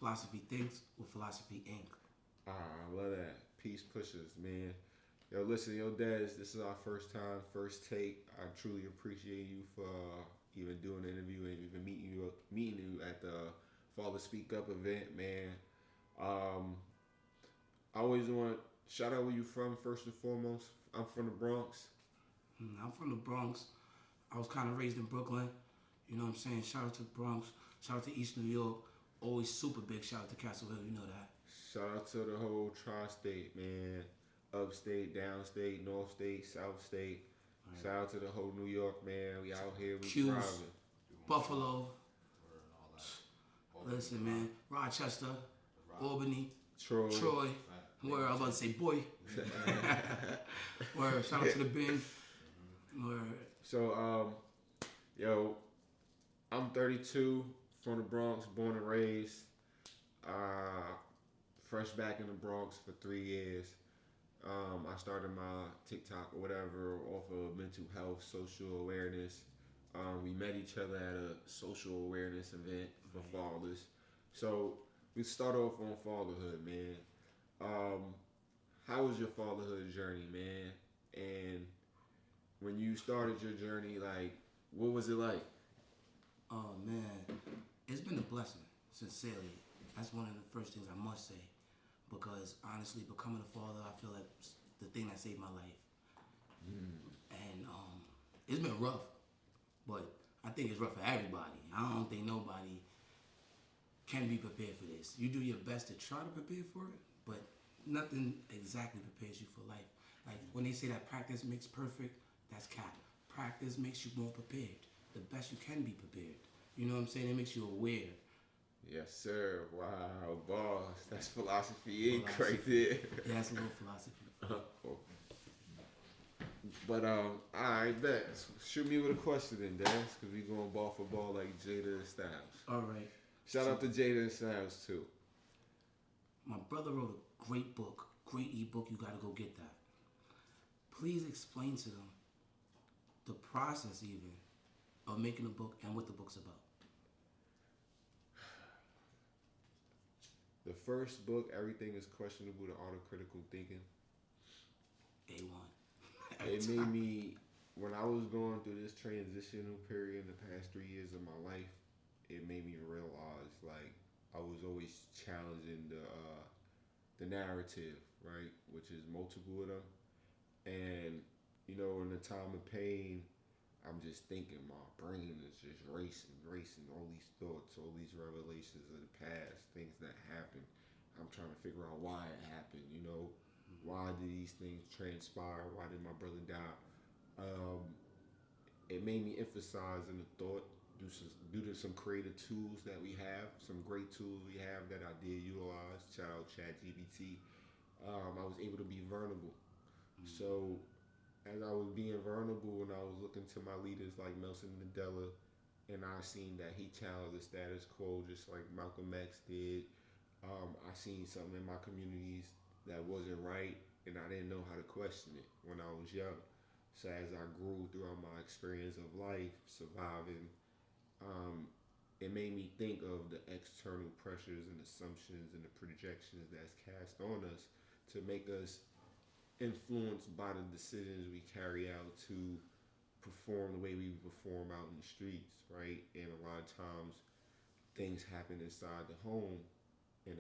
Philosophy Thinks with Philosophy Inc. I love that. Peace pushers, man. Yo, listen, yo, Dez, this is our first time, first take. I truly appreciate you for even doing the interview and even meeting you at the Father Speak Up event, man. Um, I always want to shout out where you from first and foremost. I'm from the Bronx. I'm from the Bronx. I was kind of raised in Brooklyn. You know what I'm saying? Shout out to the Bronx. Shout out to East New York. Always super big shout out to Castle Hill. You know that. Shout out to the whole tri-state, man. Upstate, downstate, north state, south state. Right. Shout out to the whole New York, man. We out here, we Q's, thriving. Buffalo. Listen, man. Rochester, Albany, Troy. Where I was about to say boy. Where shout out to the Bing. Where. So, yo, I'm 32, from the Bronx, born and raised. Fresh back in the Bronx for 3 years. I started my TikTok or whatever off of mental health, social awareness. We met each other at a social awareness event for fathers. So we start off on fatherhood, man. How was your fatherhood journey, man? And when you started your journey, like, what was it like? Oh man, it's been a blessing, sincerely. That's one of the first things I must say. Because honestly, becoming a father, I feel like it's the thing that saved my life. And it's been rough, but I think it's rough for everybody. I don't think nobody can be prepared for this. You do your best to try to prepare for it, but nothing exactly prepares you for life. Like when they say that practice makes perfect, that's cap. Practice makes you more prepared. The best you can be prepared. You know what I'm saying? It makes you aware. Yes, sir. Wow, boss. That's Philosophy Inc. right there. Yeah, that's a little philosophy. But, alright, bet. Shoot me with a question then, Dan, because we going ball for ball like Jada and Styles. All right. Shout out to Jada and Styles, too. My brother wrote a great book, great ebook. You got to go get that. Please explain to them the process, even, of making a book and what the book's about. The first book, Everything is Questionable, The Art of Critical Thinking. A1. It made me, when I was going through this transitional period in the past 3 years of my life, it made me realize, like, I was always challenging the narrative, right, which is multiple of them. And, you know, in the time of pain, I'm just thinking, my brain is just racing, all these thoughts, all these revelations of the past, things that happened. I'm trying to figure out why it happened, you know, why did these things transpire, why did my brother die? It made me emphasize in the thought, due to some creative tools that we have, some great tools we have that I did utilize, ChatGPT, I was able to be vulnerable. So as I was being vulnerable and I was looking to my leaders like Nelson Mandela, and I seen that he challenged the status quo just like Malcolm X did. I seen something in my communities that wasn't right, and I didn't know how to question it when I was young. So as I grew throughout my experience of life, surviving, it made me think of the external pressures and assumptions and the projections that's cast on us to make us influenced by the decisions we carry out to perform the way we perform out in the streets, right? And a lot of times things happen inside the home, and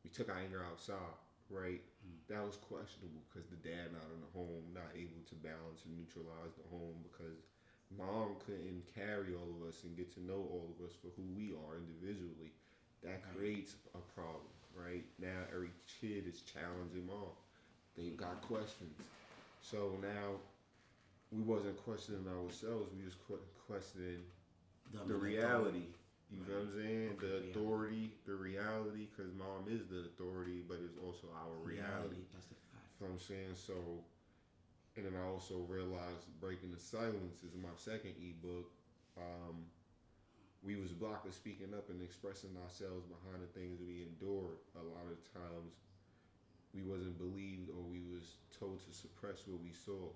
we took our anger outside, right? That was questionable because the dad not in the home, not able to balance and neutralize the home because mom couldn't carry all of us and get to know all of us for who we are individually. That creates a problem, right? Now every kid is challenging mom. They've got questions. So now we wasn't questioning ourselves. We was questioning the reality. You know what I'm saying? Okay, the authority, the reality, because mom is the authority, but it's also our reality. That's the fact. You know what I'm saying? So, and then I also realized Breaking the Silence is my second ebook. We was blocked of speaking up and expressing ourselves behind the things we endured. A lot of times we wasn't believed or we was told to suppress what we saw.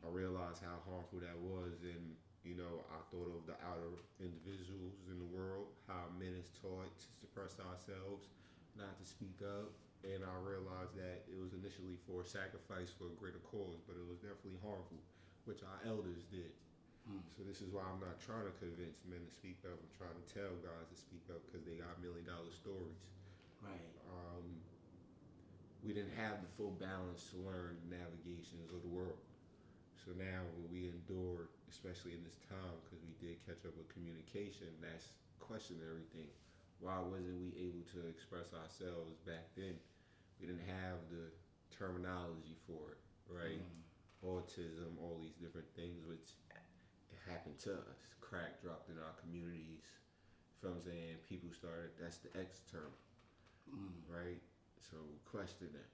I realized how harmful that was, and I thought of the outer individuals in the world, how men is taught to suppress ourselves, not to speak up. And I realized that it was initially for a sacrifice for a greater cause, but it was definitely harmful, which our elders did. So this is why I'm not trying to convince men to speak up. I'm trying to tell guys to speak up because they got $1 million stories. Right. We didn't have the full balance to learn the navigations of the world. So now what we endured, especially in this time, because we did catch up with communication, that's questioning everything. Why wasn't we able to express ourselves back then? We didn't have the terminology for it, right? Autism, all these different things, which it happened to us. Crack dropped in our communities. You know what I'm saying? People started, that's the X term, right? So question that.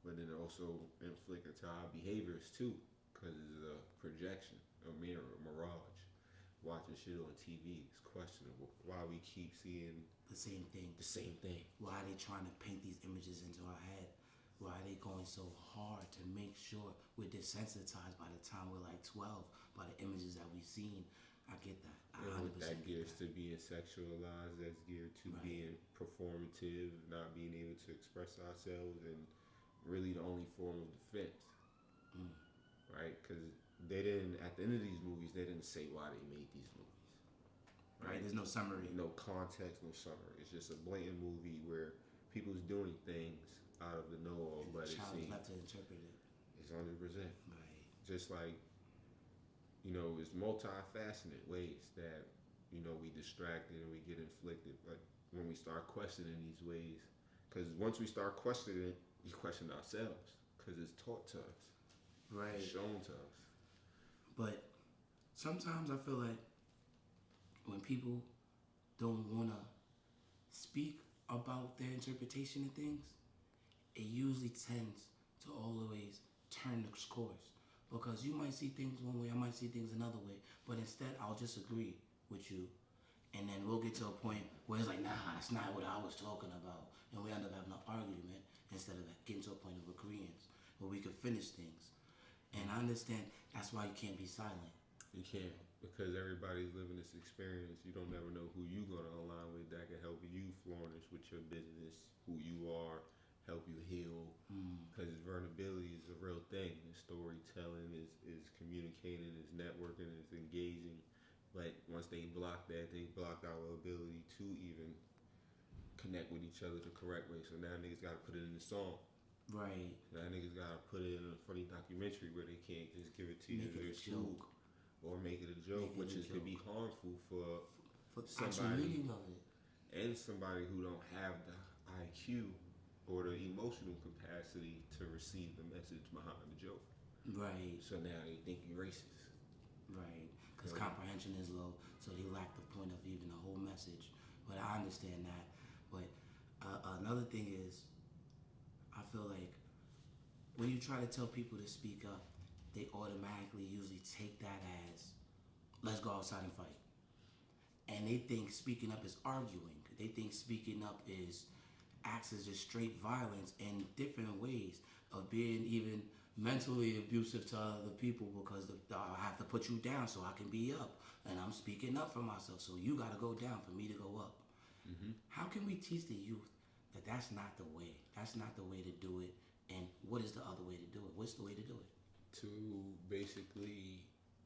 But then also inflict it to our behaviors too, because it's a projection, a mirror, a mirage. Watching shit on TV is questionable. Why we keep seeing the same thing. The same thing. Why are they trying to paint these images into our head? Why are they going so hard to make sure we're desensitized by the time we're like 12 by the images that we've seen? I get that. I 100% that gears get that. to being sexualized. That's geared to Right. being performative, not being able to express ourselves, and really the only form of defense, right? Because they didn't. At the end of these movies, they didn't say why they made these movies. Right. There's no summary. No context, no summary. It's just a blatant movie where people's doing things out of the know, but the child is left to interpret it. It's 100%. Right. Just like, it's multifaceted ways that, we distracted and we get inflicted. But when we start questioning these ways, because once we start questioning it, we question ourselves because it's taught to us. Right. It's shown to us. But sometimes I feel like when people don't want to speak about their interpretation of things, it usually tends to always turn the course. Because you might see things one way, I might see things another way, but instead I'll just agree with you, and then we'll get to a point where it's like, nah, that's not what I was talking about, and we end up having an argument instead of getting to a point of agreement where we could finish things. And I understand that's why you can't be silent. You can't, because everybody's living this experience. You don't never know who you're gonna align with that can help you flourish with your business, who you are, help you heal. Because vulnerability is a real thing. Storytelling is communicating, is networking, is engaging. But once they block that, they block our ability to even connect with each other the correct way. So now niggas gotta put it in the song. Right. Now niggas gotta put it in a funny documentary where they can't just give it to you. Make it a joke. Or make it a joke, which could be harmful for somebody meaning of it. And somebody who don't have the IQ or the emotional capacity to receive the message behind the joke. Right. So now they think you're racist. Right. Because comprehension is low, so they lack the point of even the whole message. But I understand that. But another thing is, I feel like when you try to tell people to speak up, they automatically usually take that as, let's go outside and fight. And they think speaking up is arguing. They think speaking up acts as just straight violence in different ways of being even mentally abusive to other people because I have to put you down so I can be up. And I'm speaking up for myself, so you got to go down for me to go up. How can we teach the youth that that's not the way? That's not the way to do it. And what is the other way to do it? What's the way to do it? To basically,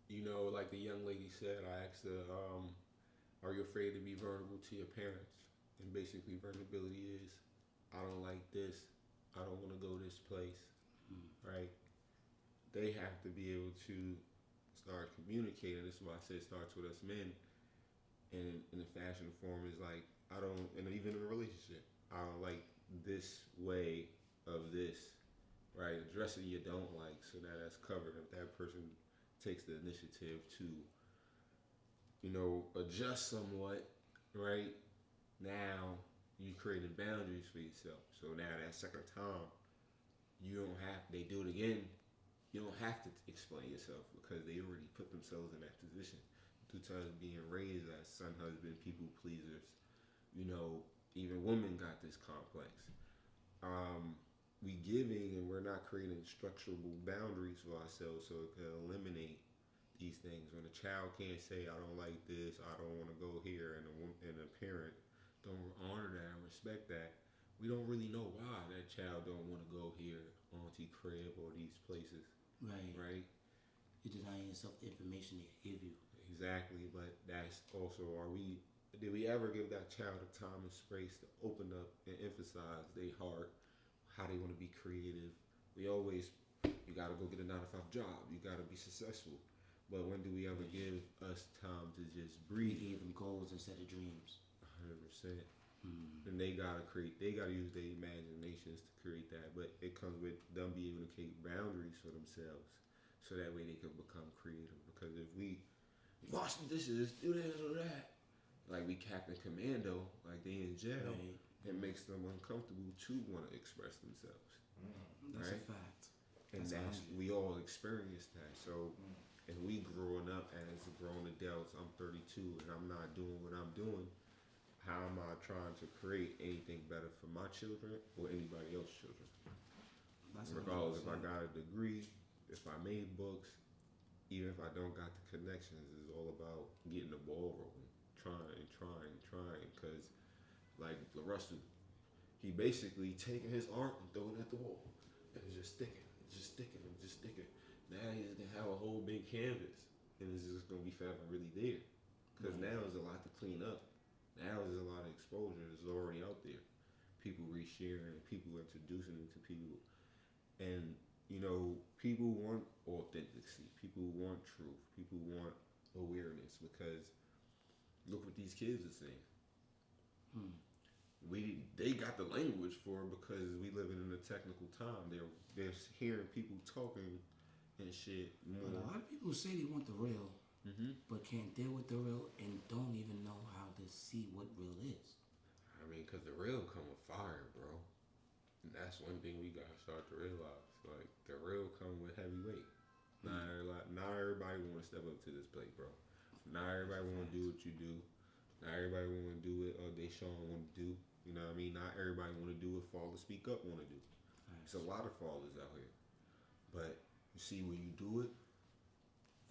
like the young lady said, I asked her, are you afraid to be vulnerable to your parents? And basically vulnerability is, I don't like this, I don't want to go this place, right? They have to be able to start communicating. This is why I say it starts with us men. And in the fashion form is like, and even in a relationship, I don't like this way of this, right? Addressing you don't like, so now that's covered. If that person takes the initiative to, adjust somewhat, right? Now you created boundaries for yourself. So now that second time, they do it again, you don't have to explain yourself because they already put themselves in that position. 2 times being raised as son, husband, people pleasers, even women got this complex. We giving and we're not creating structurable boundaries for ourselves so it can eliminate these things. When a child can't say, "I don't like this," "I don't want to go here," and a parent don't honor that and respect that, we don't really know why that child don't want to go here, auntie crib, or these places, Right. right? You're denying yourself the information they give you. Exactly, but that's also, did we ever give that child the time and space to open up and emphasize their heart, how they want to be creative? We always, you gotta go get a 9 to 5 job, you gotta be successful. But when do we ever give us time to just We breathe? gave them goals instead of dreams. 100%. And they gotta create, they gotta use their imaginations to create that. But it comes with them being able to create boundaries for themselves, so that way they can become creative. Because if we wash the dishes, do this or that, like we Captain Commando, like they in jail, Right. it makes them uncomfortable to want to express themselves. That's Right. a fact. And That's we all experience that. So, and we growing up as grown adults. I'm 32 and I'm not doing what I'm doing. How am I trying to create anything better for my children or anybody else's children? That's Regardless if I 100%. got a degree, if I made books, even if I don't got the connections, it's all about getting the ball rolling, trying. Because like LaRussell, he basically taking his art and throwing it at the wall, and it's just sticking, just sticking. Now he's gonna have a whole big canvas, and it's just gonna be forever really there. Because now there's a lot to clean up. Now there's a lot of exposure that's already out there. People resharing, people introducing it to people, and people want authenticity. People want truth. People want awareness because look what these kids are saying. They got the language for it because we living in a technical time. They're hearing people talking and shit more. But a lot of people say they want the real, but can't deal with the real and don't even know how to see what real is. I mean, because the real come with fire, bro. And that's one thing we gotta start to realize. Like the real come with heavy weight. Not everybody want to step up to this plate, bro. Not everybody want to do what you do. Not everybody want to do what Deshaun want to do. You know what I mean? Not everybody want to do what Father Speak Up want to do. It's a lot of fathers out here. But you see, when you do it,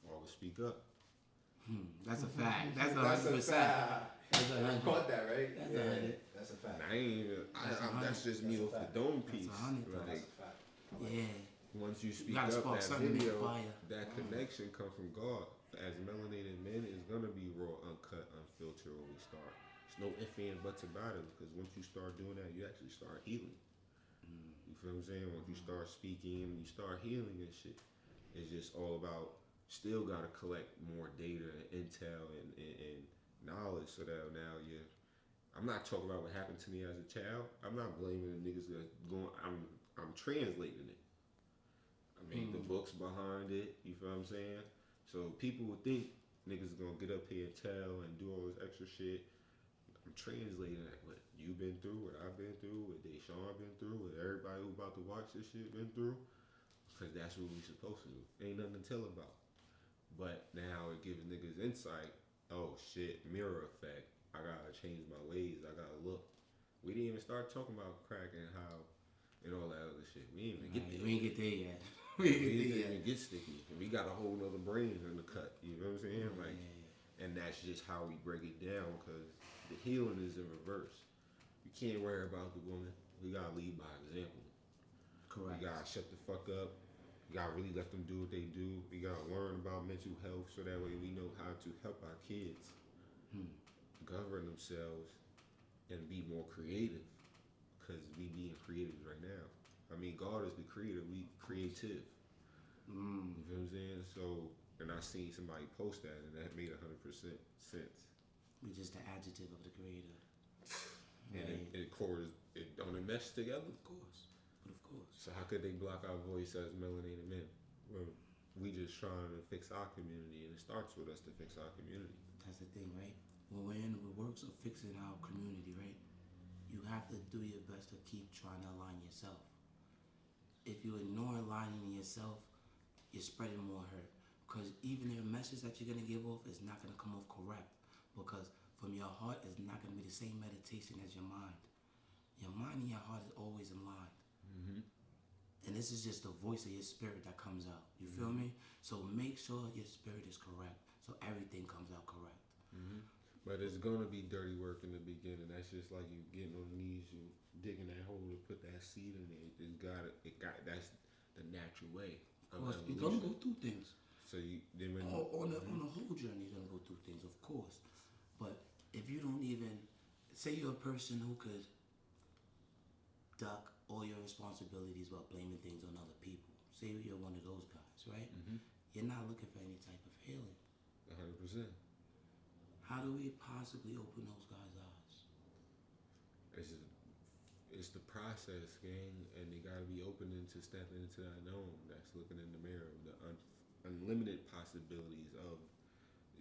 Father Speak Up. That's a fact. That's That's a 100%. fact. That's You 100. caught that, right? That's Yeah, 100. that's a fact. And I ain't even. That's just me That's a off the fact. dome That's piece. 100 though. Like, That's a fact. Yeah. once you speak gotta up spark that something to make video, fire. that connection come from God. As melanated men, it's gonna be raw, uncut, unfiltered when we start. There's no ifs and buts about it because once you start doing that, you actually start healing. You feel what I'm saying? Once you start speaking, you start healing and shit. It's just all about still gotta collect more data and intel and knowledge so that now I'm not talking about what happened to me as a child. I'm not blaming the niggas that's going. I'm translating it. I mean the books behind it. You feel what I'm saying? So people would think niggas gonna get up here and tell and do all this extra shit. I'm translating that what you've been through, what I've been through, what Deshaun been through, what everybody who about to watch this shit been through. Because that's what we supposed to do. Ain't nothing to tell about. But now it gives niggas insight. Oh shit, mirror effect. I gotta change my ways. I gotta look. We didn't even start talking about crack and how and all that other shit. We didn't even get there. We ain't get there yet. We didn't even get sticky. And we got a whole nother brain in the cut. You know what I'm saying? Like, and that's just how we break it down because the healing is in reverse. You can't worry about the woman. We gotta lead by example. Correct. We gotta shut the fuck up. We gotta really let them do what they do. We gotta learn about mental health so that way we know how to help our kids govern themselves and be more creative. Because we being creative right now. I mean, God is the creator. We creative. You feel what I'm saying? So, and I seen somebody post that, and that made 100% sense. We just the adjective of the creator. And it chorus, it don't it mesh together? Of course. But of course. So how could they block our voice as melanated men? Well, we just trying to fix our community, and it starts with us to fix our community. That's the thing, right? When we're in the works of fixing our community, right? You have to do your best to keep trying to align yourself. If you ignore aligning yourself, you're spreading more hurt. Because even your message that you're going to give off is not going to come off correct. Because from your heart is not going to be the same meditation as your mind. Your mind and your heart is always in line. And this is just the voice of your spirit that comes out. You feel me? So make sure your spirit is correct, so everything comes out correct. But it's gonna be dirty work in the beginning. That's just like you getting on your knees, you digging that hole to put that seed in it. That's the natural way of Of course, you're gonna go through things. So you then when On the whole journey, you're gonna go through things, of course. But if you don't even say you're a person who could duck all your responsibilities while blaming things on other people. Say you're one of those guys, right? You're not looking for any type of healing. 100%. How do we possibly open those guys' eyes? It's the process, gang, and they gotta be open into stepping into that known. That's looking in the mirror, the unlimited possibilities of.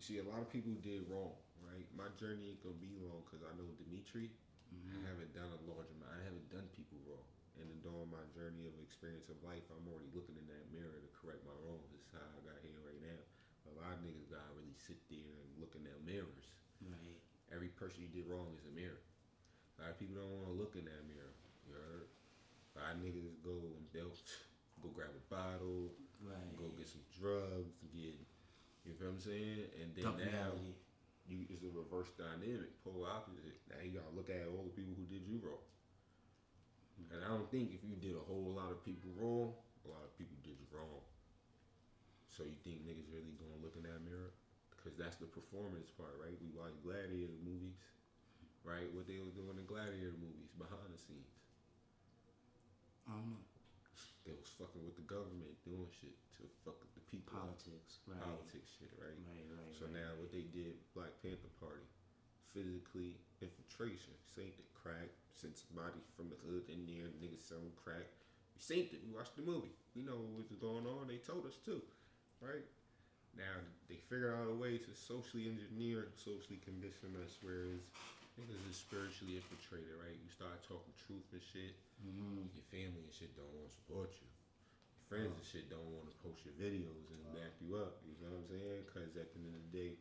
See, a lot of people did wrong, right? My journey ain't gonna be long because I know Dimitri. I haven't done a large amount. I haven't done people wrong. And then during my journey of experience of life, I'm already looking in that mirror to correct my wrongs. This is how I got here right now. A lot of niggas gotta really sit there and look in their mirrors. Right. Every person you did wrong is a mirror. A lot of people don't want to look in that mirror. You heard? A lot of niggas go and they'll go grab a bottle, go get some drugs, get, you feel what I'm saying? And then now, it's a reverse dynamic, polar opposite. Now you gotta look at all the people who did you wrong. And I don't think if you did a whole lot of people wrong, a lot of people did you wrong. So you think niggas really gonna look in that mirror? Because that's the performance part, right? We watch Gladiator movies, right? What they was doing in Gladiator movies behind the scenes. I don't know. They was fucking with the government, doing shit to fuck with the people. Politics, right? Politics shit, right? Right. So now what they did, Black Panther Party, physically infiltration, saint it, crack, sent somebody from the hood in there, niggas selling crack. We synced it. We watched the movie. We know what was going on. They told us too, right? Now they figured out a way to socially engineer, socially condition us, whereas niggas is spiritually infiltrated, right? You start talking truth and shit. Your family and shit don't want to support you. Your friends and shit don't want to post your videos and back you up. You know what I'm saying? Because at the end of the day,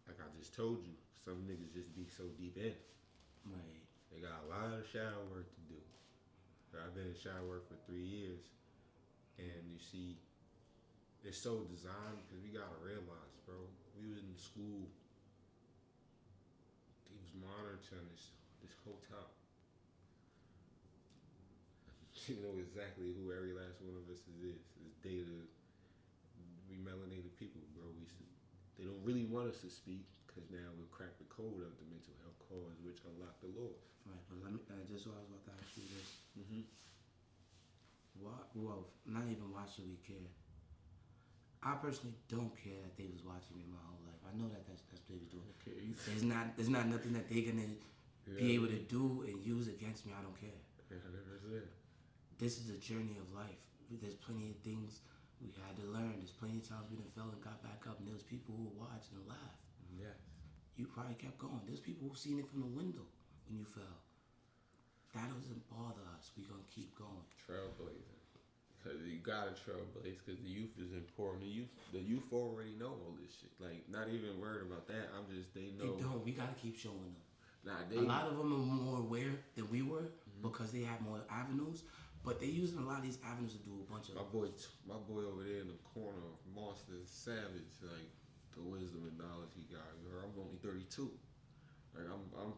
like I just told you, some niggas just be so deep in. Right. They got a lot of shadow work to do. I've been in shadow work for 3 years, and you see, it's so designed because we gotta realize, bro, we was in school. They was monitoring this whole time. You know exactly who every last one of us is. It's data. We melanated people, bro. They don't really want us to speak because now we've cracked the code of the mental health cause, which unlock the laws. Right, but let me. Just what I was about to ask you this. Well, not even why should we care? I personally don't care that they was watching me my whole life. I know that's what they was doing. Okay. There's not nothing that they're gonna be able to do and use against me. I don't care. Yeah. This is a journey of life. There's plenty of things we had to learn. There's plenty of times we done fell and got back up, and there was people who watched and laughed. Yes. You probably kept going. There's people who seen it from the window when you fell. That doesn't bother us. We gonna keep going. Trailblazing. Because you gotta trailblaze because the youth is important. The youth already know all this shit. Like, not even worried about that. They know. They don't. We gotta keep showing them. A lot of them are more aware than we were because they have more avenues. But they using a lot of these avenues to do a bunch of. My boy over there in the corner, Monster Savage, like the wisdom and knowledge he got. You heard, I'm only 32. Like I'm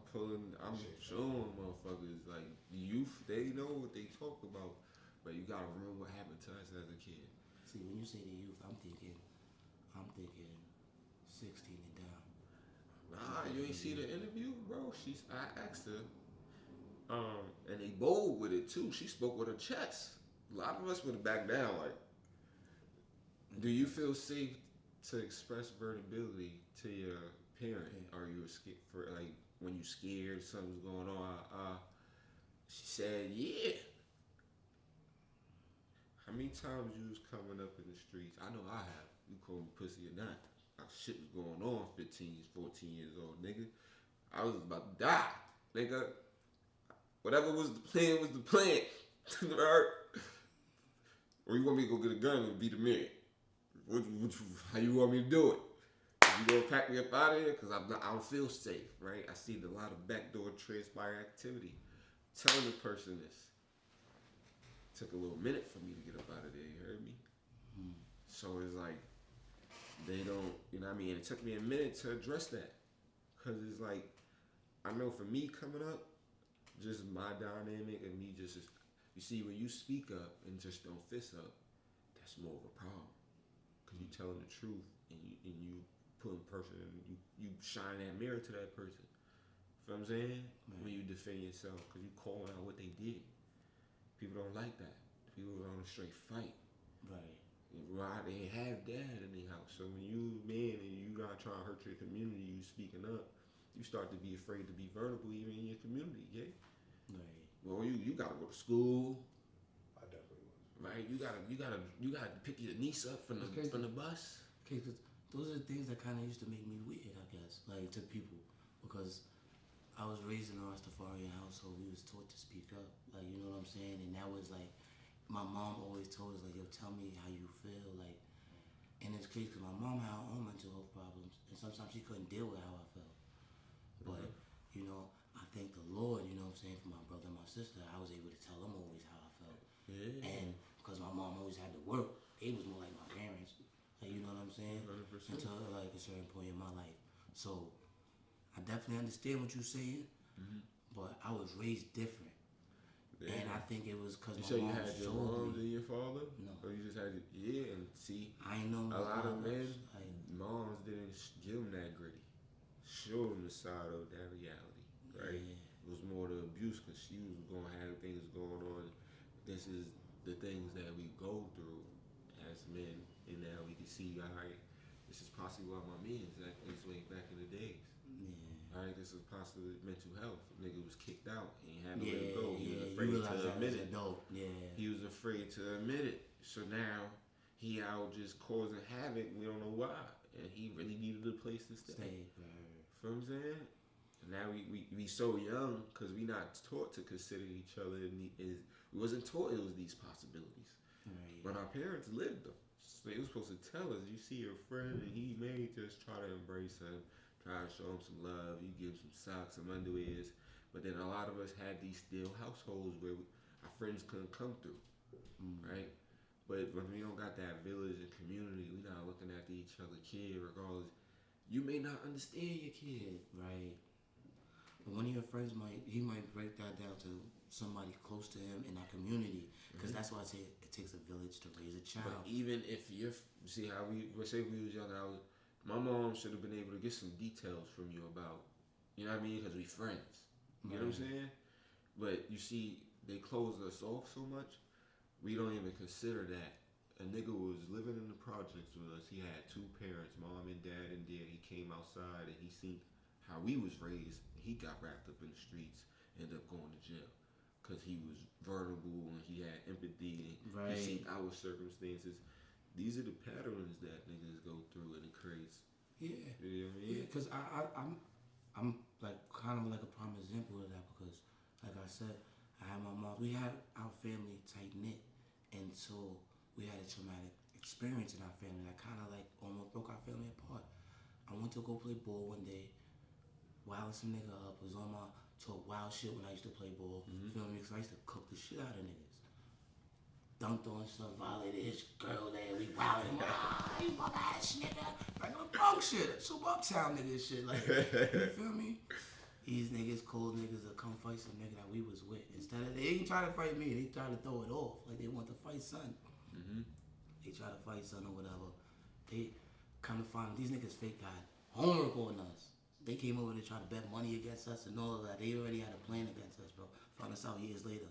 showing motherfuckers like the youth. They know what they talk about, but you gotta remember what happened to us as a kid. See, when you say the youth, I'm thinking 16 and down. Nah, you ain't see the interview, bro. I asked her. And they bold with it too. She spoke with her chest. A lot of us would have backed down. Like, do you feel safe to express vulnerability to your parent? Are you scared for like when you scared something's going on? She said, yeah. How many times you was coming up in the streets? I know I have. You call me pussy or not? Shit was going on 15, 14 years old, nigga. I was about to die, nigga. Whatever was the plan was the plan. Or you want me to go get a gun and be the man? How you want me to do it? You gonna pack me up out of here? Because I don't feel safe, right? I see a lot of backdoor transpire activity. Telling the person this. took a little minute for me to get up out of there. You heard me? So it's like they don't, you know what I mean? It took me a minute to address that, cause it's like I know for me coming up, just my dynamic and me just, you see, when you speak up and just don't fist up, that's more of a problem, cause you telling the truth and you putting person, you shine that mirror to that person. You know what I'm saying? Right. When you defend yourself, cause you calling out what they did. People don't like that. People are on a straight fight. Right. Right, they have dad in their house. So when you man and you not trying to hurt your community, you speaking up, you start to be afraid to be vulnerable even in your community, yeah? Right. Well, you gotta go to school. I definitely was. Right? You gotta pick your niece up from the bus. Okay, cause those are the things that kind of used to make me weird, I guess, like to people, because I was raised in a Rastafarian household. We was taught to speak up, like, you know what I'm saying, and that was like, my mom always told us, like, yo, tell me how you feel, like, in this case, because my mom had her own mental health problems, and sometimes she couldn't deal with how I felt. But, you know, I thank the Lord, you know what I'm saying, for my brother and my sister, I was able to tell them always how I felt. Yeah. And because my mom always had to work, they was more like my parents, like, you know what I'm saying, 100%. until, like, a certain point in my life. So, I definitely understand what you're saying, but I was raised different. Yeah. And I think it was because You my say you mom had your showed moms me. and your father? No. Or you just had your, and see, I ain't know a my lot of father, men, like, moms didn't give them that gritty. Show them the side of that reality, right? yeah, It was more the abuse because she was going to have things going on. This is the things that we go through as men, and now we can see, all right, this is possibly why my men's acting this way back in the days. yeah. All right, this is possibly mental health. Nigga was kicked out and he had to Yeah, let it go. He was yeah, you afraid realize to that admit as it. an adult, yeah. He was afraid to admit it. So now he out just causing havoc. We don't know why. And he really needed a place to stay. Stay, Feel what I'm saying? And now we so young because we not taught to consider each other. We wasn't taught it was these possibilities. right. But our parents lived them. So they were supposed to tell us, you see your friend and he may just try to embrace him. Try to show him some love. You give him some socks, some underwears. But then a lot of us had these still households where our friends couldn't come through, right? But when we don't got that village and community, we not looking after each other kid regardless. You may not understand your kid. Right. But one of your friends he might break that down to somebody close to him in that community. Because that's why I say it takes a village to raise a child. But even if see how we say we was young, my mom should have been able to get some details from you about, you know what I mean? Because we friends. You know what I'm saying? But you see, they closed us off so much, we don't even consider that. A nigga was living in the projects with us. He had two parents, mom and dad, and then he came outside and he seen how we was raised. He got wrapped up in the streets, ended up going to jail. Because he was vulnerable and he had empathy and Right. he seen our circumstances. These are the patterns that niggas go through and it creates. Yeah. You know what I mean? Yeah, because I'm like kind of like a prime example of that because, like I said, I had my mom. We had our family tight knit, and so we had a traumatic experience in our family that kind of like almost broke our family apart. I went to go play ball one day, wilding some nigga up. Was on my talk wild shit when I used to play ball. Feel me? Because I used to cook the shit out of niggas. Dunked on some violated his girl there. We wildin'. You bum ass nigga. Regular punk shit. Super uptown nigga shit. Like, you feel me? These niggas, cold niggas, will come fight some nigga that we was with. Instead of, they ain't try to fight me. They try to throw it off. Like, they want to fight son. They try to fight son or whatever. They come to find these niggas fake got homework on us. They came over to try to bet money against us and all of that. They already had a plan against us, bro. Found us out years later.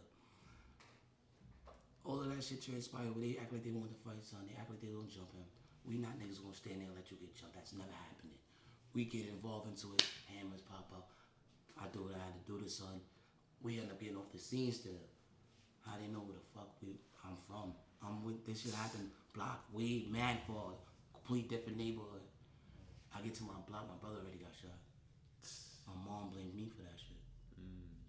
All of that shit transpired where they act like they want to fight son. They act like they don't jump him. We not niggas gonna stand there and let you get jumped. That's never happening. We get involved into it. Hammers pop up. I do what I had to do to son. We end up getting off the scene still. How they know where the fuck I'm from. I'm with this shit happened. Block, weed, mad for complete different neighborhood. I get to my block, my brother already got shot. My mom blamed me for that shit.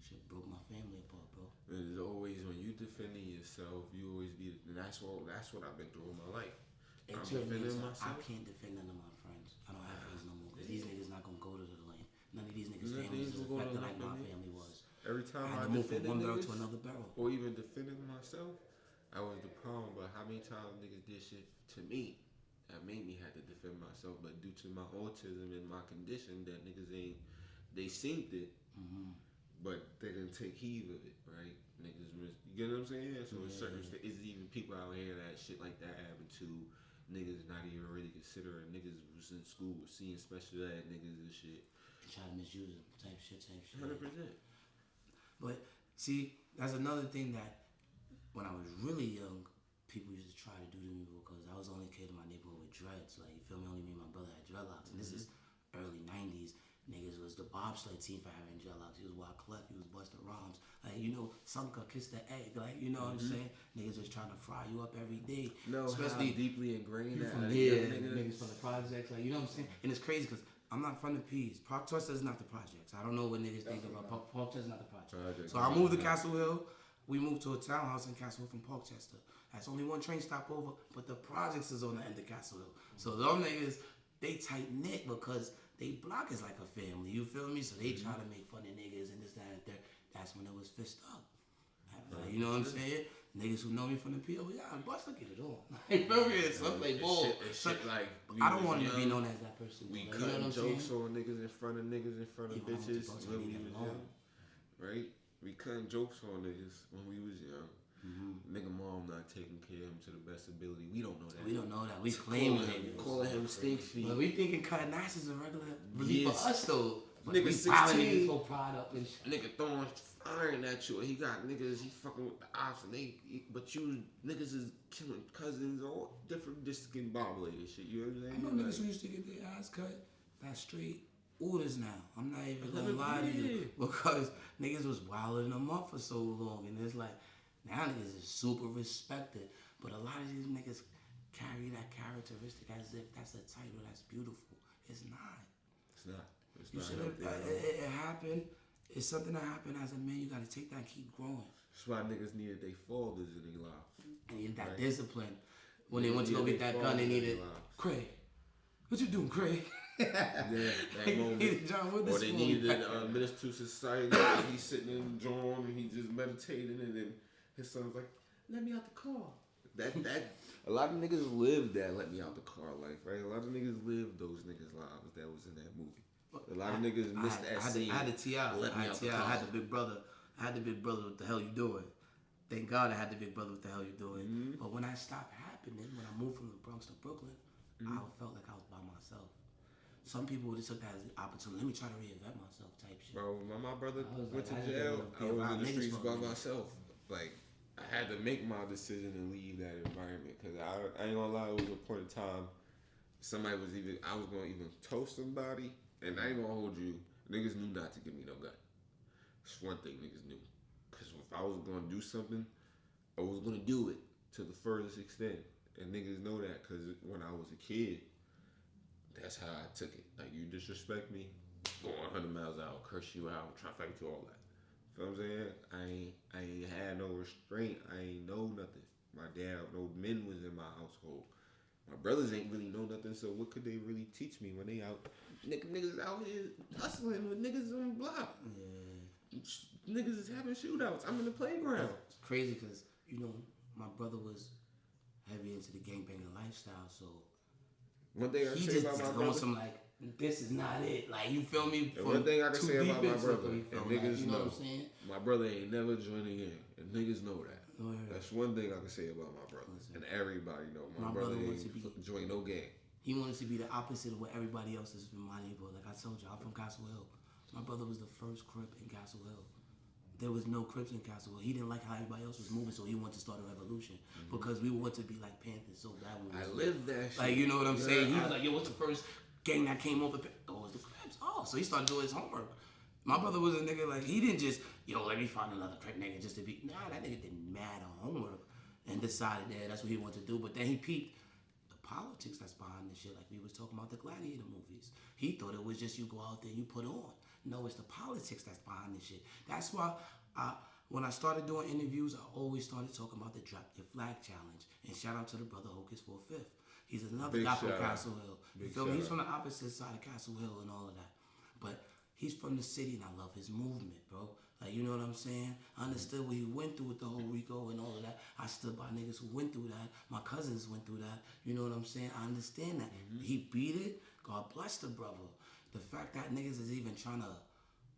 Shit broke my family apart, bro. It's always when you defending yourself, you always be, and that's what I've been through in my life. It I'm took me defending to, I myself. can't defend none of my friends. I don't have friends no more because these niggas not gonna go to the lane. None of these niggas' None of families these is will go to affected the like my lane. family was. Every time I I had to move from defended one barrel niggas, to another barrel. or even defending myself, I was the problem, but how many times niggas did shit to me that made me have to defend myself, but due to my autism and my condition, that niggas ain't, they synced it, but they didn't take heed of it, right? Niggas, you get what I'm saying? So it's certain, it's even people out here that shit like that happen to. Niggas not even really considering. Niggas was in school seeing special ed niggas and shit. And try to misuse them, type shit. 100%. But see, that's another thing that when I was really young, people used to try to do to me because I was the only kid in my neighborhood with dreads. Like, you feel me? Only me and my brother had dreadlocks. And this is early 90s. Niggas was the bobsled team for having dreadlocks. He was Wild Clef. He was Busta Rhymes. Like, you know, Sunka kissed the egg. Like, you know what I'm saying? Niggas just trying to fry you up every day. No, especially how deeply ingrained that. from here, niggas from the projects. Like, you know what I'm saying? And it's crazy because I'm not from the P's. Park Chester is not the projects. I don't know what niggas think about Park Chester is not the project. So I moved to Castle Hill. We moved to a townhouse in Castle Hill from Park Chester. That's only one train stop over, but the projects is on the end of Castle Hill. So those niggas, they tight knit because they block is like a family. You feel me? So they try to make fun of niggas and this, that, and that. That's when it was fist up. Like, you know what I'm saying? Niggas who know me from the PO, yeah, Busta get it on. You feel me? Some play ball. Shit like I don't want to be known as that person. We like, cutting you know jokes on niggas in front of bitches when we was young, right? We cutting jokes on niggas when we was young. Nigga mom not taking care of him to the best ability. We don't know that. We don't know that. We claiming it. Calling him stink feet. But we thinking cutting ass is a regular relief for us though. But Nigga we 16. his whole pride up and shit. Nigga throwing iron at you. He got niggas. He fucking with the ops and but you niggas is killing cousins. All different discombobulated shit. You know what I'm saying? I know niggas who used to get their ass cut. That's straight orders now. I'm not even gonna lie to you because niggas was wilding them up for so long, and it's like now niggas is super respected, but a lot of these niggas carry that characteristic as if that's a title that's beautiful. It's not. It's not. It's You not should it happened. It's something that happened as a man. You gotta take that and keep growing. That's why niggas needed their fathers in their lives. And need that discipline. When they went to go get that gun, they needed Craig. What you doing, Craig? That moment. John, or they needed a minister to society. He's sitting in John and he just meditating, and then his son's like, "Let me out the car." That a lot of niggas live that "let me out the car" life, right? A lot of niggas live those niggas' lives that was in that movie. A lot of niggas missed that scene. I had the T.I. I had the big brother. I had the big brother. What the hell you doing? Thank God I had the big brother. What the hell you doing? But when I stopped happening, when I moved from the Bronx to Brooklyn, I felt like I was by myself. Some people just took that as an opportunity. Let me try to reinvent myself, type shit. Bro, when my brother went to I jail, I was in the streets by me. myself. Like, I had to make my decision and leave that environment because I ain't gonna lie, it was a point in time I was gonna even toast somebody, and I ain't gonna hold you. Niggas knew not to give me no gun. That's one thing niggas knew. Because if I was gonna do something, I was gonna do it to the furthest extent. And niggas know that because when I was a kid, that's how I took it. Like, you disrespect me, going 100 miles an hour, curse you out, try to fight you, all that. You know what I'm saying? I ain't had no restraint. I ain't know nothing. My dad, no men was in my household. My brothers ain't really know nothing, so what could they really teach me when they out? Niggas out here hustling with niggas on the block. Yeah. Niggas is having shootouts. I'm in the playground. It's crazy because, you know, my brother was heavy into the gangbanging lifestyle, so one thing I he say just about my on brother, some like, this is not it. Like, you feel me? One thing I can say about my brother, and niggas you know what I'm saying? My brother ain't never joined a gang, and niggas know that. Oh, yeah. That's one thing I can say about my brother, and everybody know my brother ain't join no gang. He wanted to be the opposite of what everybody else is in my neighborhood. Like I told you, I'm from Castle Hill. My brother was the first Crip in Castle Hill. There was no Crips in Castle Hill. He didn't like how everybody else was moving, so he wanted to start a revolution because we wanted to be like Panthers so bad. I lived that shit. Like, you know what I'm saying? He was like, yo, what's the first gang that came over? Oh, it's the Crips. Oh, so he started doing his homework. My brother was a nigga, like, he didn't just, yo, let me find another Crip nigga just to be. Nah, that nigga did mad homework and decided that that's what he wanted to do. But then he peeped the politics that's behind this shit. Like we was talking about the Gladiator movies. He thought it was just you go out there and you put on. No, it's the politics that's behind this shit. That's why when I started doing interviews, I always started talking about the Drop Your Flag Challenge. And shout out to the brother Hocus for a Fifth. He's another guy from Castle Hill. You feel me? He's from the opposite side of Castle Hill and all of that. But he's from the city and I love his movement, bro. Like, you know what I'm saying? I understood what he went through with the whole Rico and all of that. I stood by niggas who went through that. My cousins went through that. You know what I'm saying? I understand that. He beat it. God bless the brother. The fact that niggas is even trying to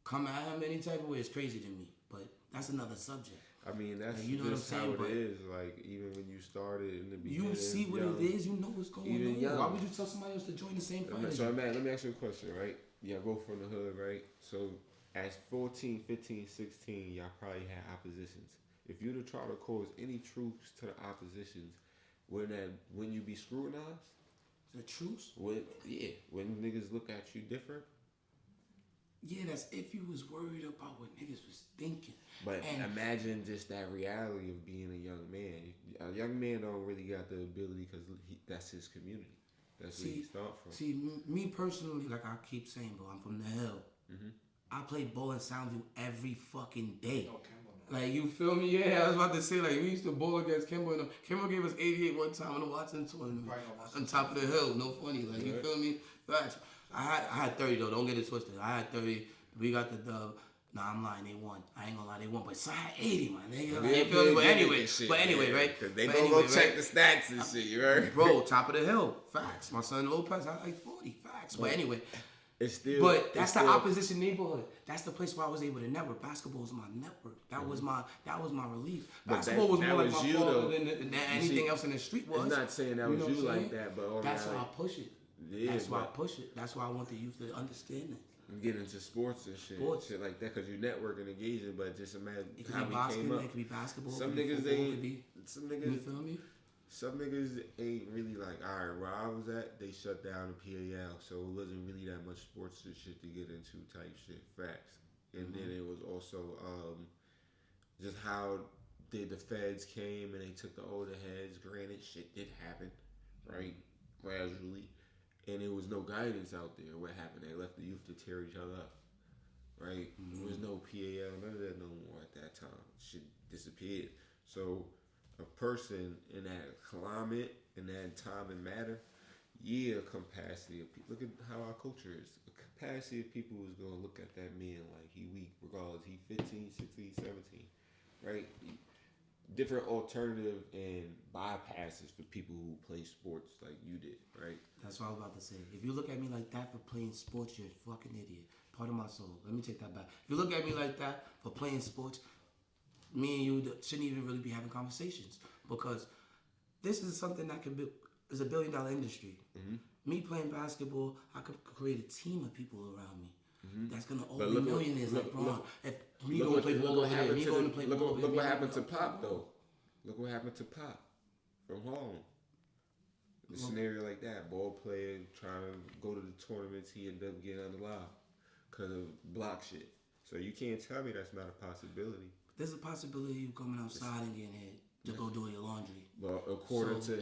come at him any type of way is crazy to me. But that's another subject. I mean, that's Like, you know just what I'm how saying? it But is. Like, even when you started in the beginning, you see what young, it is, you know what's going even on. young. Why would you tell somebody else to join the same fight? So, man, let me ask you a question, right? Y'all both from the hood, right? So, at 14, 15, 16, y'all probably had oppositions. If you'd have tried to cause any truths to the oppositions, when you be scrutinized? The truth? When niggas look at you different. Yeah, that's if you was worried about what niggas was thinking. But And imagine just that reality of being a young man. A young man don't really got the ability because that's his community. That's where he start from. See, me personally, like I keep saying, bro, I'm from the hill. I played ball in Soundview every fucking day. Oh, Kemba, Like, you feel me? Yeah, I was about to say, like, we used to bowl against Kimbo. And Kimbo gave us 88 one time in the Watson tournament. Right on Watson. On top of the hill. No funny. Like, you feel me? Facts. I had 30, though. Don't get it twisted. I had 30. We got the dub. Nah, I'm lying. They won. I ain't gonna lie. They won. But so I had 80, my nigga. Like, you feel me? But anyway, right? Because they But gonna anyway, go check the stats and shit, you right? Bro, top of the hill. Facts. My son Lopez had like 40. Facts. But anyway. It's still. But that's the opposition neighborhood. That's the place where I was able to network. Basketball was my network. That was my relief. But Basketball was that more like was my you, father though. than anything else in the street was. It's not saying that was know you what I'm like saying? that, but all that's right. why I push it. Yeah, That's why I push it. That's why I want the youth to understand it. Get into sports and shit, shit like that, because you network and engaging. But just imagine It could how be we basketball, came up. it could be basketball. Some it could be niggas football, ain't. it could be, Some you niggas. feel me? Some niggas ain't really like, all right, where I was at, they shut down the PAL, so it wasn't really that much sports and shit to get into type shit, facts. And then it was also just how the feds came and they took the older heads. Granted, shit did happen, right, gradually. And there was no guidance out there. What happened? They left the youth to tear each other up, right? There was no PAL, none of that no more at that time. Shit disappeared. So a person in that climate, in that time and matter, capacity of people. Look at how our culture is. The capacity of people is going to look at that man like he weak, regardless he 15, 16, 17, right? Different alternative and bypasses for people who play sports like you did, right? That's what I was about to say. If you look at me like that for playing sports, you're a fucking idiot. Part of my soul. Let me take that back. If you look at me like that for playing sports, me and you shouldn't even really be having conversations, because this is something that is $1 billion industry. Me playing basketball, I could create a team of people around me. That's gonna all be millionaires like Braun. If me going to play ball over there, me going to play ball over there. Look what happened to Pop though. Look what happened to Pop from Harlem. A scenario like that, ball player trying to go to the tournaments, he ended up getting unalive because of block shit. So you can't tell me that's not a possibility. There's a possibility of you coming outside and getting hit to go do your laundry. Well, according to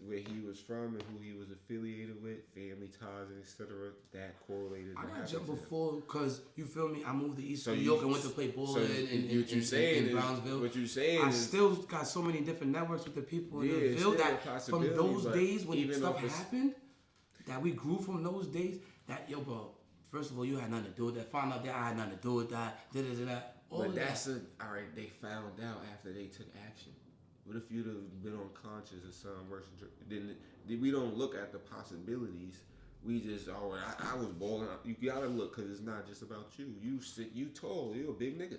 where he was from and who he was affiliated with, family ties and etc., that correlated. I got jumped before because, you feel me, I moved to East New you- York and went to play ball in Brownsville. What you saying I is still got so many different networks with the people in the it's field still a that from possibility, those but days when even stuff though it's- happened, that we grew from those days, that, yo, bro, first of all, you had nothing to do with that. Found out that I had nothing to do with that. Da-da-da-da. All But of that's that. all right. They found out after they took action. What if you'd have been unconscious or something worse? Then we don't look at the possibilities. We just I was balling. You gotta look because it's not just about you. You tall. You a big nigga.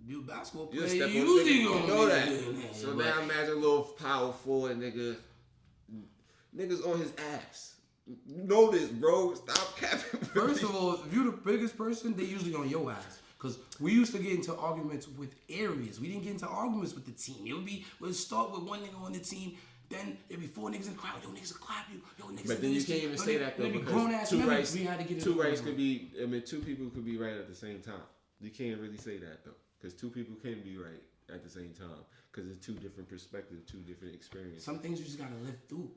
You a basketball You player, step on usually nigga, gonna you know be that. a billionaire, So but- now imagine a little power forward nigga. Niggas on his ass. You know this, bro. Stop capping. First of all, if you're the biggest person, they usually on your ass. Because we used to get into arguments with areas. We didn't get into arguments with the team. We'd start with one nigga on the team, then it'd be 4 niggas in the crowd. Yo, niggas will clap you. Yo, niggas. But then you can't even say that though, because we had to get two rights could be. I mean, two people could be right at the same time. You can't really say that though, because two people can be right at the same time, because it's two different perspectives, two different experiences. Some things you just gotta live through.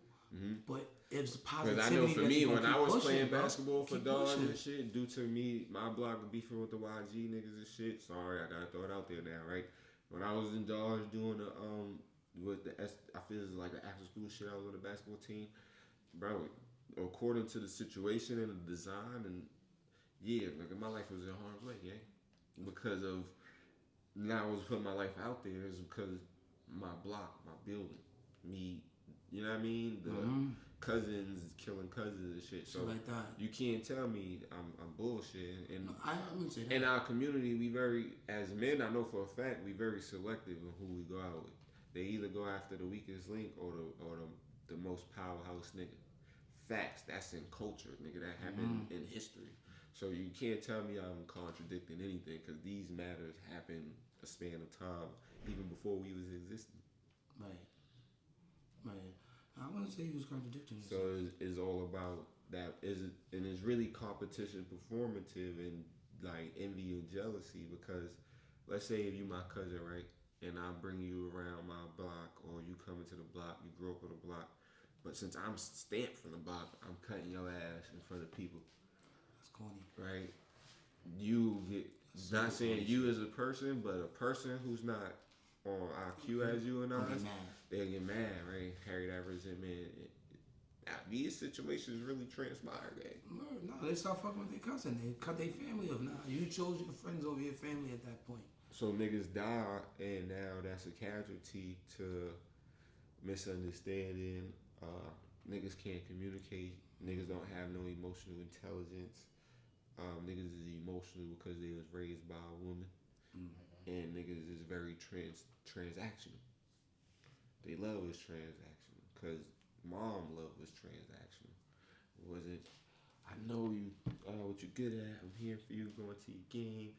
But it's positivity. Because I know for that me, you when gonna I keep was pushing, playing bro. basketball for Keep dogs pushing. and shit, due to me, my block beefing with the YG niggas and shit. Sorry, I gotta throw it out there now, right? When I was in Dodge doing the I feel it's like the after school shit. I was on the basketball team, bro. According to the situation and the design, and like my life was in harm's way, yeah. because of now I was putting my life out there is because my block, my building, me, you know what I mean? The cousins killing cousins and shit. So like that. You can't tell me I'm bullshit. And No, I wouldn't say that. in our community, we very, as men, I know for a fact, we very selective in who we go out with. They either go after the weakest link or the most powerhouse nigga. Facts. That's in culture, nigga. That happened in history. So you can't tell me I'm contradicting anything because these matters happen a span of time even before we was existing. Right. Right. I wouldn't say he was contradicting. So it's all about that. And it's really competition, performative, and like envy and jealousy. Because let's say if you my cousin, right, and I bring you around my block, or you come into the block, you grew up on the block, but since I'm stamped from the block, I'm cutting your ass in front of people. That's corny. Right? You get, not saying you as a person, but a person who's not on IQ as you and I, they'll get mad, right? Carry that resentment. These situations really transpire, gang. No, they start fucking with their cousin. They cut their family off. Now you chose your friends over your family at that point. So niggas die, and now that's a casualty to misunderstanding. Niggas can't communicate. Niggas don't have no emotional intelligence. Niggas is emotional because they was raised by a woman. And niggas is very transactional. They love is transactional because mom love was transactional. It wasn't, I know you, what you good at, I'm here for you, going to your game.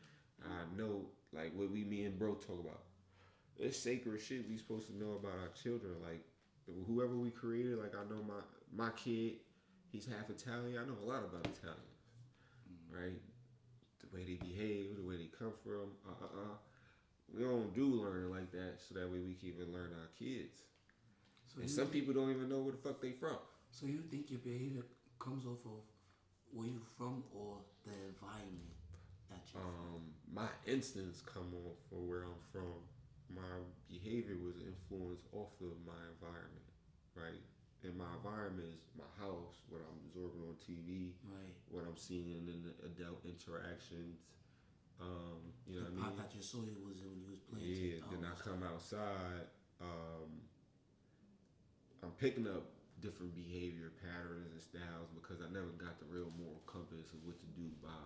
I know, like what me and bro talk about. It's sacred shit we supposed to know about our children. Like whoever we created, like I know my kid, he's half Italian. I know a lot about Italians, right? The way they behave, the way they come from. We don't do learning like that, so that way we can even learn our kids. So and some people don't even know where the fuck they from. So you think your behavior comes off of where you from or the environment that you're from? My instincts come off from where I'm from. My behavior was influenced off of my environment, right? And my environment is my house, what I'm absorbing on TV, right? What I'm seeing in the adult interactions. You know the what I mean? Pot that you saw it was when you was playing. Yeah, then I come outside. I'm picking up different behavior patterns and styles because I never got the real moral compass of what to do by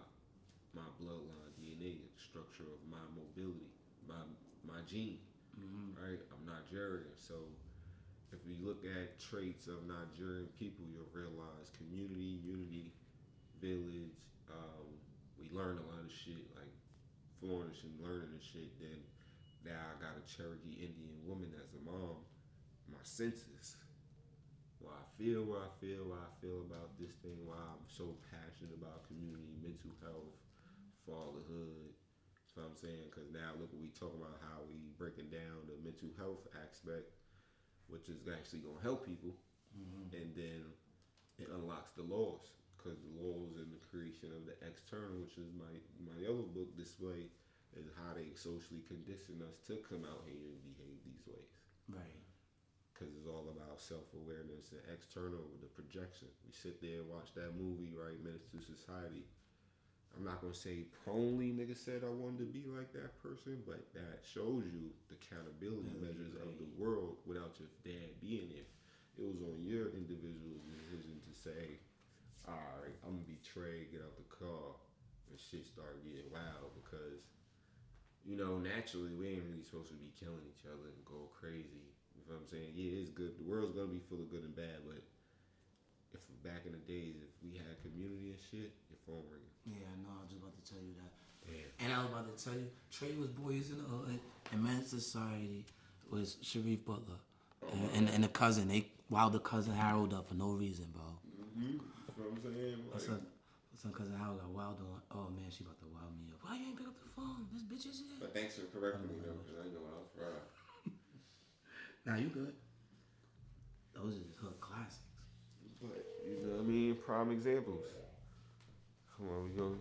my bloodline DNA structure of my mobility, my gene, right? I'm Nigerian, so if we look at traits of Nigerian people, you'll realize community, unity, village. We learn a lot of shit like flourishing, learning and shit. Then now I got a Cherokee Indian woman as a mom. My senses, why I feel about this thing, why I'm so passionate about community, mental health, fatherhood. That's what I'm saying. Because now look what we talking about, how we breaking down the mental health aspect, which is actually gonna help people, and then it unlocks the laws. Because the laws and the creation of the external, which is my other book display, is how they socially condition us to come out here and behave these ways. Right. Because it's all about self-awareness and external, the projection. We sit there and watch that movie, right, Menace to Society. I'm not going to say pronely nigga said I wanted to be like that person, but that shows you the accountability measures of the world without your dad being there. It was on your individual decision to say, all right, I'm going to be Trey, get out the car, and shit start getting wild because, you know, naturally we ain't really supposed to be killing each other and go crazy. You know what I'm saying? Yeah, it's good. The world's going to be full of good and bad, but if back in the days, if we had community and shit, your phone ringing. Yeah, I know. I was just about to tell you that. Damn. And I was about to tell you, Trey was Boys in the Hood, and Men's Society was Sharif Butler. And the cousin, they wowed the cousin Harold up for no reason, bro. You know what I'm saying? Like, some cousin Harold got wild on. Oh man, she about to wild me up. Why you ain't pick up the phone? This bitch is here. but thanks for correcting me though, because I know I was right. Nah, you good. Those are just hood classics. But, you know what I mean? Prime examples. Come on, we go.